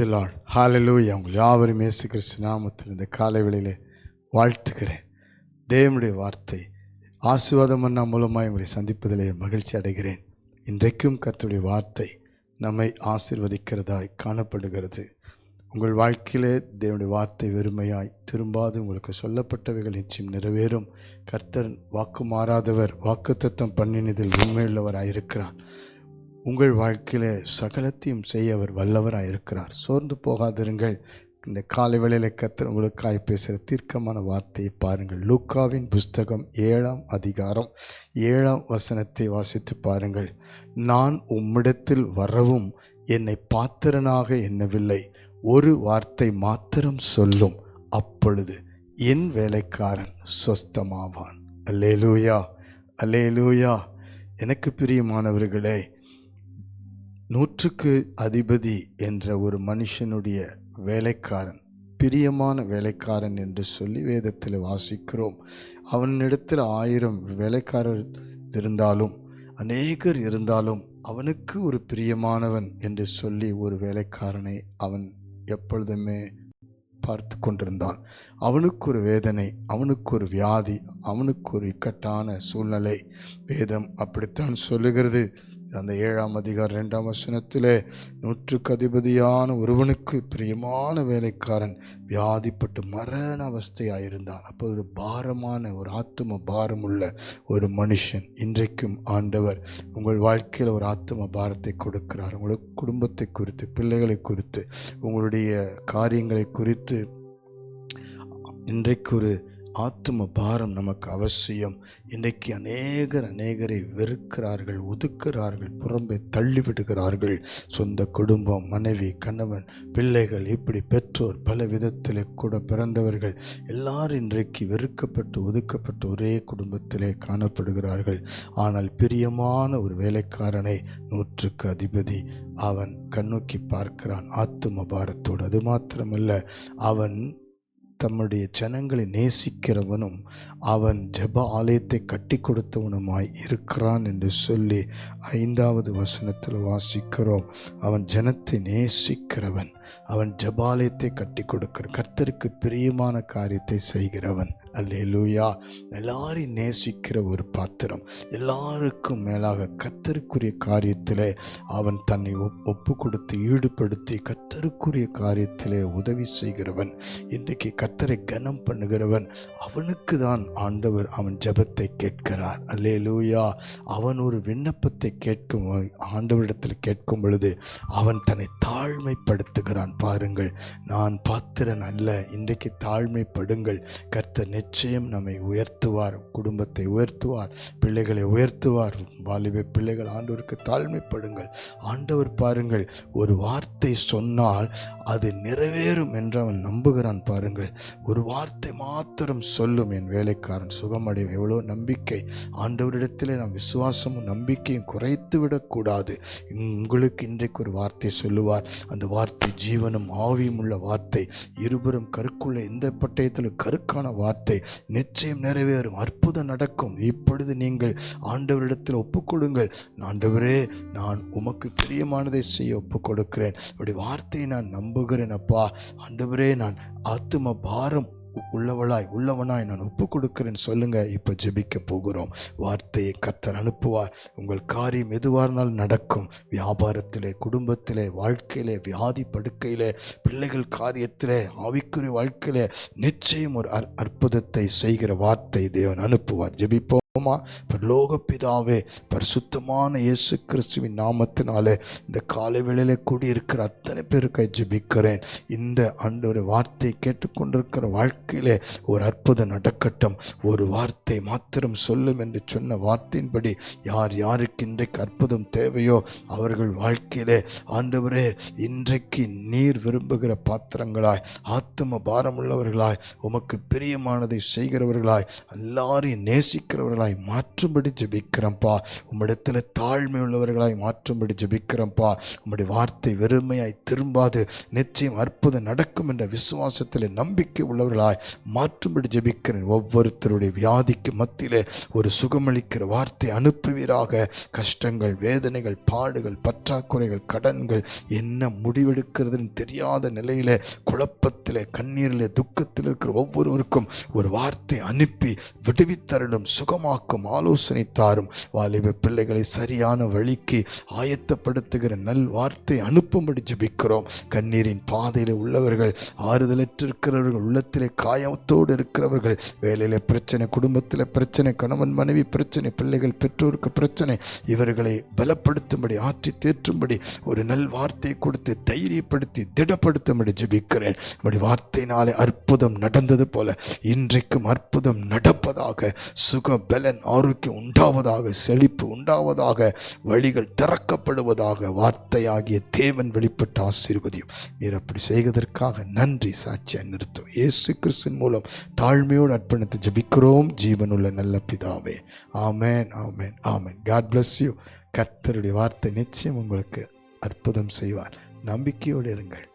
தி Lord. ஹல்லேலூயா. உங்கள் யாவரும் இயேசு கிறிஸ்து நாமத்தில் இந்த காலை வேளையிலே வாழ்த்துகிறேன். தேவனுடைய வார்த்தை ஆசீர்வாதம் மன்னா மூலமாக உங்களை சந்திப்பதிலே மகிழ்ச்சி அடைகிறேன். இன்றைக்கும் கர்த்தருடைய வார்த்தை நம்மை ஆசீர்வதிக்கிறதாய் காணப்படுகிறது. உங்கள் வாழ்க்கையிலே தேவனுடைய வார்த்தை வெறுமையாய் திரும்பாது. உங்களுக்கு சொல்லப்பட்டவைகள் நிச்சயம் நிறைவேறும். கர்த்தர் வாக்கு மாறாதவர், வாக்குத்தத்தம் பண்ணினதில் உண்மையுள்ளவராயிருக்கிறார். உங்கள் வாழ்க்கையிலே சகலத்தையும் செய்ய அவர் வல்லவராயிருக்கிறார். சோர்ந்து போகாதிருங்கள். இந்த காலை வேளையில் கர்த்தர் உங்களுக்காய் பேசுகிற தீர்க்கமான வார்த்தையை பாருங்கள். லூக்காவின் புஸ்தகம் 7ஆம் அதிகாரம் 7ஆம் வசனத்தை வாசித்து பாருங்கள். நான் உம்மிடத்தில் வரவும் என்னை பாத்திரனாக எண்ணவில்லை, ஒரு வார்த்தை மாத்திரம் சொல்லும், அப்பொழுது என் வேலைக்காரன் சொஸ்தமாவான். அல்லேலூயா, அல்லேலூயா. எனக்கு பிரியமானவர்களே, 100க்கு அதிபதி என்ற ஒரு மனுஷனுடைய வேலைக்காரன், பிரியமான வேலைக்காரன் என்று சொல்லி வேதத்தில் வாசிக்கிறோம். அவனிடத்தில் 1000 வேலைக்காரர் இருந்தாலும், அநேகர் இருந்தாலும், அவனுக்கு ஒரு பிரியமானவன் என்று சொல்லி ஒரு வேலைக்காரனை அவன் எப்பொழுதுமே பார்த்து கொண்டிருந்தான். அவனுக்கு ஒரு வேதனை, அவனுக்கு ஒரு வியாதி, அவனுக்கு ஒரு இக்கட்டான சூழ்நிலை. வேதம் அப்படித்தான் சொல்லுகிறது. அந்த 7ஆம் அதிகாரம் 2ஆம் வசனத்திலே 100க்கு அதிபதியான ஒருவனுக்கு பிரியமான வேலைக்காரன் வியாதிப்பட்டு மரண அவஸ்தையாயிருந்தான். அப்போ ஒரு பாரமான, ஒரு ஆத்தும பாரம் உள்ள ஒரு மனுஷன். இன்றைக்கும் ஆண்டவர் உங்கள் வாழ்க்கையில் ஒரு ஆத்தும பாரத்தை கொடுக்கிறார். உங்களுடைய குடும்பத்தை குறித்து, பிள்ளைகளை குறித்து, உங்களுடைய காரியங்களை குறித்து இன்றைக்கு ஒரு ஆத்தும பாரம் நமக்கு அவசியம். இன்றைக்கு அநேகரை வெறுக்கிறார்கள், ஒதுக்குகிறார்கள், புறம்பே தள்ளிவிடுகிறார்கள். சொந்த குடும்பம், மனைவி, கணவன், பிள்ளைகள், இப்படி பெற்றோர், பல விதத்திலே கூட பிறந்தவர்கள் எல்லாரும் இன்றைக்கு வெறுக்கப்பட்டு ஒதுக்கப்பட்டு ஒரே குடும்பத்திலே காணப்படுகிறார்கள். ஆனால் பிரியமான ஒரு வேலைக்காரனை 100க்கு அதிபதி அவன் கண்ணோக்கி பார்க்கிறான் ஆத்தும பாரத்தோடு. அது மாத்திரமல்ல, அவன் தம்முடைய ஜனங்களை நேசிக்கிறவனும் அவன் ஜெப ஆலயத்தை கட்டி கொடுத்தவனுமாய் இருக்கிறான் என்று சொல்லி 5வது வசனத்தில் வாசிக்கிறோம். அவன் ஜனத்தை நேசிக்கிறவன், அவன் ஜெபாலயத்தை கட்டி கொடுக்கிற, கர்த்தருக்கு பிரியமான காரியத்தை செய்கிறவன். அல்லேலூயா. எல்லாரையும் நேசிக்கிற ஒரு பாத்திரம். எல்லாருக்கும் மேலாக கர்த்தருக்குரிய காரியத்திலே அவன் தன்னை ஒப்பு கொடுத்து ஈடுபடுத்தி கர்த்தருக்குரிய காரியத்திலே உதவி செய்கிறவன். இன்றைக்கு கர்த்தரை கனம் பண்ணுகிறவன். அவனுக்கு தான் ஆண்டவர் அவன் ஜெபத்தை கேட்கிறார். அல்லேலூயா. அவன் ஒரு விண்ணப்பத்தை கேட்கும் ஆண்டவரிடத்தில் கேட்கும் பொழுது அவன் தன்னை தாழ்மைப்படுத்துகிறான். பாருங்கள், நான் பாத்திரன் அல்ல. இன்றைக்கு தாழ்மைப்படுங்கள். கர்த்தர் நிச்சயம் நம்மை உயர்த்துவார், குடும்பத்தை உயர்த்துவார், பிள்ளைகளை உயர்த்துவார். வாலிப பிள்ளைகள் ஆண்டவருக்கு தாழ்மைப்படுங்கள். ஆண்டவர் பாருங்கள், ஒரு வார்த்தை சொன்னால் அது நிறைவேறும் என்று அவன் நம்புகிறான். பாருங்கள், ஒரு வார்த்தை மாத்திரம் சொல்லும், என் வேலைக்காரன் சுகமடையும். எவ்வளோ நம்பிக்கை! ஆண்டவரிடத்தில் நாம் விசுவாசமும் நம்பிக்கையும் குறைத்து விடக்கூடாது. உங்களுக்கு இன்றைக்கு ஒரு வார்த்தை சொல்லுவார். அந்த வார்த்தை ஜீவனும் ஆவியும் உள்ள வார்த்தை. இருபுறம் கருக்குள்ள எந்த பட்டயத்திலும் கருக்கான வார்த்தை நிச்சயம் நிறைவேறும். அற்புதம் நடக்கும். இப்பொழுது நீங்கள் ஆண்டவரிடத்தில் ஒப்புக்கொடுங்கள். ஆண்டவரே, நான் உமக்கு பிரியமானதை செய்ய ஒப்புக் கொடுக்கிறேன். அப்படி வார்த்தையை நான் நம்புகிறேன். அப்பா ஆண்டவரே, நான் ஆத்தும பாரம் உள்ளவனாய் நான் ஒப்பு கொடுக்கிறேன் சொல்லுங்க. இப்போ ஜெபிக்க போகிறோம். வார்த்தையை கர்த்தர் அனுப்புவார். உங்கள் காரியம் எதுவாக இருந்தாலும் நடக்கும். வியாபாரத்திலே, குடும்பத்திலே, வாழ்க்கையிலே, வியாதி படுக்கையிலே, பிள்ளைகள் காரியத்திலே, ஆவிக்குரிய வாழ்க்கையிலே நிச்சயம் ஒரு அற்புதத்தை செய்கிற வார்த்தை தேவன் அனுப்புவார். ஜெபிப்போம். பரலோக பிதாவே, பரிசுத்தமான இயேசு கிறிஸ்துவின் நாமத்தினாலே இந்த காலை வேளையிலே கூடியிருக்கிற அத்தனை பேருக்காய் ஜெபிக்கிறேன். இந்த ஆண்டவரே, வார்த்தையை கேட்டுக்கொண்டிருக்கிற வாழ்க்கையிலே ஒரு அற்புதம் நடக்கட்டும். ஒரு வார்த்தை மாத்திரம் சொல்லும் என்று சொன்ன வார்த்தையின்படி யார் யாருக்கு இன்றைக்கு அற்புதம் தேவையோ அவர்கள் வாழ்க்கையிலே ஆண்டவரே இன்றைக்கு நீர் விரும்புகிற பாத்திரங்களாய், ஆத்தும பாரமுள்ளவர்களாய், உமக்கு பிரியமானதை செய்கிறவர்களாய், எல்லாரையும் நேசிக்கிறவர்களாய் உள்ளவர்களாய் மாற்றும்படி ஜெபிக்கிறோம்ப்பா. உம்மிடத்தில் தாழ்மை உள்ளவர்களாய் மாற்றும்படி ஜெபிக்கிறோம்ப்பா. உம்முடைய வார்த்தை வெறுமையாய் திரும்பாது, நிச்சயம் அற்புதம் நடக்கும் என்ற விசுவாசத்தில் நம்பிக்கை உள்ளவர்களாய் மாற்றும்படி ஜெபிக்கிறேன். ஒவ்வொருத்தருடைய வியாதிக்கு மத்தியிலே ஒரு சுகமளிக்கிற வார்த்தை அனுப்புவீராக. கஷ்டங்கள், வேதனைகள், பாடுகள், பற்றாக்குறைகள், கடன்கள், என்ன முடிவெடுக்கிறதுன்னு தெரியாத நிலையில, குழப்பத்திலே, கண்ணீரிலே, துக்கத்தில் இருக்கிற ஒவ்வொருவருக்கும் ஒரு வார்த்தை அனுப்பி விடுவித்தரலும், சுகமாக்கும், ஆலோசனை தாரும். வாலிப பிள்ளைகளை சரியான வழிக்கு ஆயத்தப்படுத்துகிற நல் வார்த்தை அனுப்பும்படி ஜெபிக்கிறோம். கண்ணீரின் பாதையில் உள்ளவர்கள், ஆறுதலற்றிருக்கிறவர்கள், உள்ளத்திலே காயத்தோடு இருக்கிறவர்கள், வேலையில பிரச்சனை, குடும்பத்தில் பிரச்சனை, கணவன் மனைவி பிரச்சனை, பிள்ளைகள் பெற்றோருக்கு பிரச்சனை, இவர்களை பலப்படுத்தும்படி, ஆற்றி தேற்றும்படி ஒரு நல் வார்த்தையை கொடுத்து தைரியப்படுத்தி திடப்படுத்தும்படி ஜெபிக்கிறேன். நம்முடைய வார்த்தையினாலே அற்புதம் நடந்தது போல இன்றைக்கும் அற்புதம் நடப்பதாக. சுக பலன், ஆரோக்கியம் உண்டாவதாக, செழிப்பு உண்டாவதாக, வழிகள் திறக்கப்படுவதாக. வார்த்தையாகிய தேவன் வெளிப்பட்ட ஆசீர்வதியும். நீர் அப்படி செய்வதற்காக நன்றி. சாட்சியை நிறுத்தும் இயேசு கிறிஸ்துவின் மூலம் தாழ்மையோடு அர்ப்பணித்து ஜெபிக்கிறோம் ஜீவனுள்ள நல்ல பிதாவே. ஆமென், ஆமென், ஆமென். God bless you. கர்த்தருடைய வார்த்தை நிச்சயம் உங்களுக்கு அற்புதம் செய்வார். நம்பிக்கையோடு இருங்கள்.